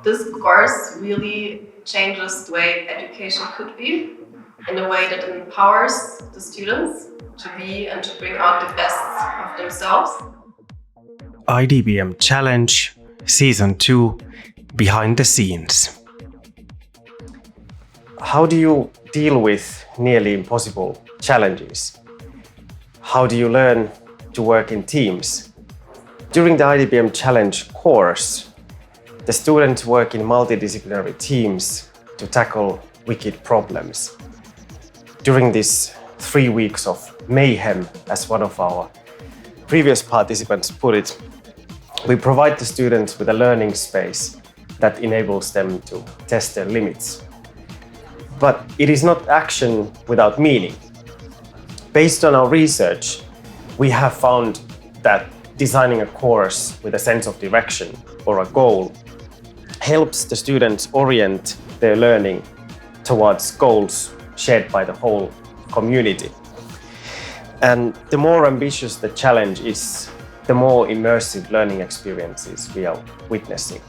This course really changes the way education could be in a way that empowers the students to be and to bring out the best of themselves. IDBM Challenge Season 2 Behind the Scenes. How do you deal with nearly impossible challenges? How do you learn to work in teams? During the IDBM Challenge course, the students work in multidisciplinary teams to tackle wicked problems. During these 3 weeks of mayhem, as one of our previous participants put it, we provide the students with a learning space that enables them to test their limits. But it is not action without meaning. Based on our research, we have found that designing a course with a sense of direction or a goal helps the students orient their learning towards goals shared by the whole community. And the more ambitious the challenge is, the more immersive learning experiences we are witnessing.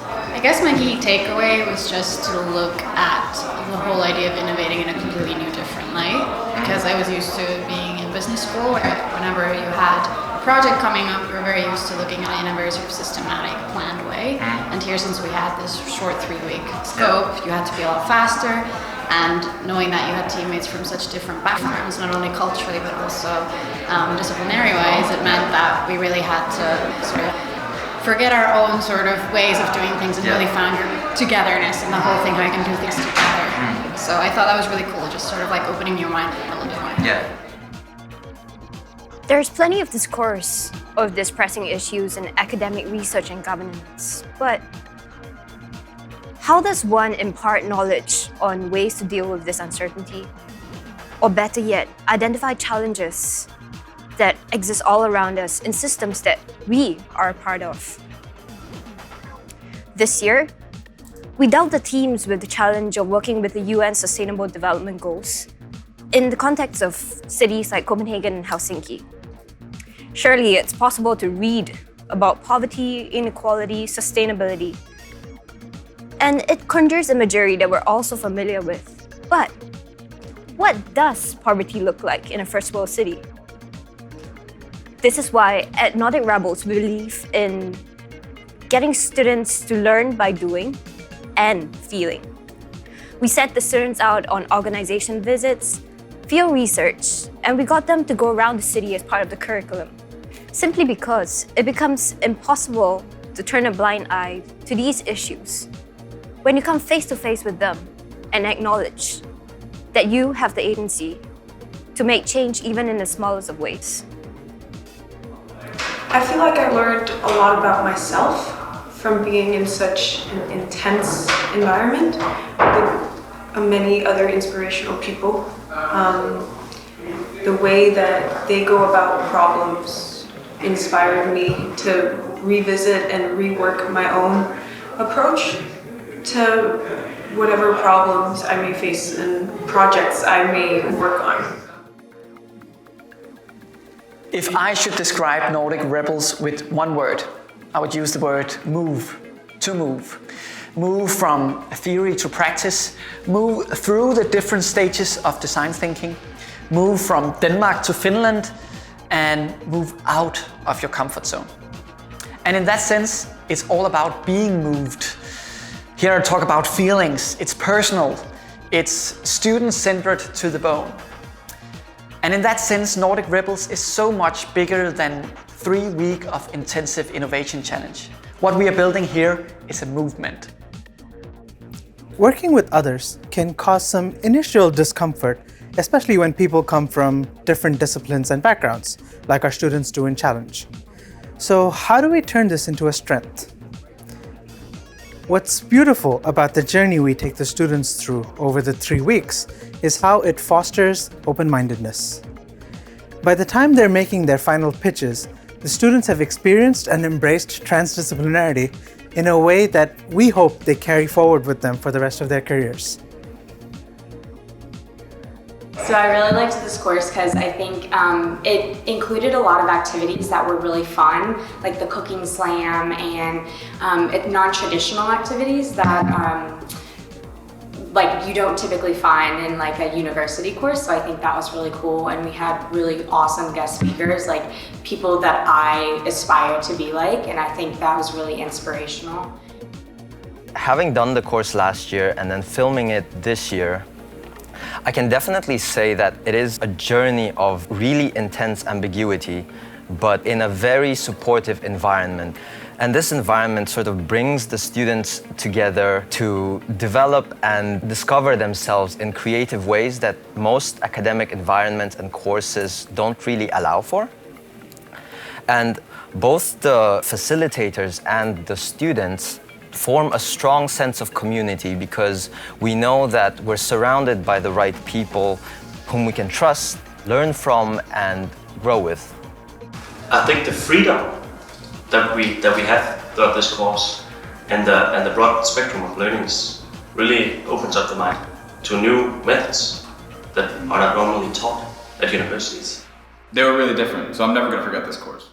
I guess my key takeaway was just to look at the whole idea of innovating in a completely new, different light. Because I was used to being in business school, where whenever you had a project coming up, you were very used to looking at it in a very sort of systematic, planned way. And here, since we had this short 3-week scope, you had to be a lot faster. And knowing that you had teammates from such different backgrounds, not only culturally but also disciplinary wise, it meant that we really had to sort of forget our own sort of ways of doing things and really found your togetherness and the whole thing, how you can do things together. So I thought that was really cool, just sort of like opening your mind a little bit more. Yeah. There's plenty of discourse of these pressing issues in academic research and governance, but how does one impart knowledge on ways to deal with this uncertainty? Or better yet, identify challenges that exist all around us in systems that we are a part of. This year, we dealt the teams with the challenge of working with the UN Sustainable Development Goals in the context of cities like Copenhagen and Helsinki. Surely it's possible to read about poverty, inequality, sustainability, and it conjures imagery that we're also familiar with. But what does poverty look like in a first world city? This is why at Nordic Rebels we believe in getting students to learn by doing and feeling. We sent the students out on organization visits, field research, and we got them to go around the city as part of the curriculum, simply because it becomes impossible to turn a blind eye to these issues when you come face to face with them and acknowledge that you have the agency to make change even in the smallest of ways. I feel like I learned a lot about myself from being in such an intense environment with many other inspirational people. The way that they go about problems inspired me to revisit and rework my own approach to whatever problems I may face and projects I may work on. If I should describe Nordic Rebels with one word, I would use the word move. To move. Move from theory to practice, move through the different stages of design thinking, move from Denmark to Finland, and move out of your comfort zone. And in that sense, it's all about being moved. Here I talk about feelings, it's personal, it's student-centered to the bone. And in that sense, Nordic Rebels is so much bigger than 3 weeks of intensive innovation challenge. What we are building here is a movement. Working with others can cause some initial discomfort, especially when people come from different disciplines and backgrounds, like our students do in Challenge. So how do we turn this into a strength? What's beautiful about the journey we take the students through over the 3 weeks is how it fosters open-mindedness. By the time they're making their final pitches, the students have experienced and embraced transdisciplinarity in a way that we hope they carry forward with them for the rest of their careers. So I really liked this course because I think it included a lot of activities that were really fun, like the cooking slam and non-traditional activities that like you don't typically find in like a university course. So I think that was really cool, and we had really awesome guest speakers, like people that I aspire to be like, and I think that was really inspirational. Having done the course last year and then filming it this year, I can definitely say that it is a journey of really intense ambiguity, but in a very supportive environment. And this environment sort of brings the students together to develop and discover themselves in creative ways that most academic environments and courses don't really allow for. And both the facilitators and the students form a strong sense of community because we know that we're surrounded by the right people whom we can trust, learn from, and grow with. I think the freedom that we have throughout this course and the broad spectrum of learnings really opens up the mind to new methods that are not normally taught at universities. They were really different, so I'm never going to forget this course.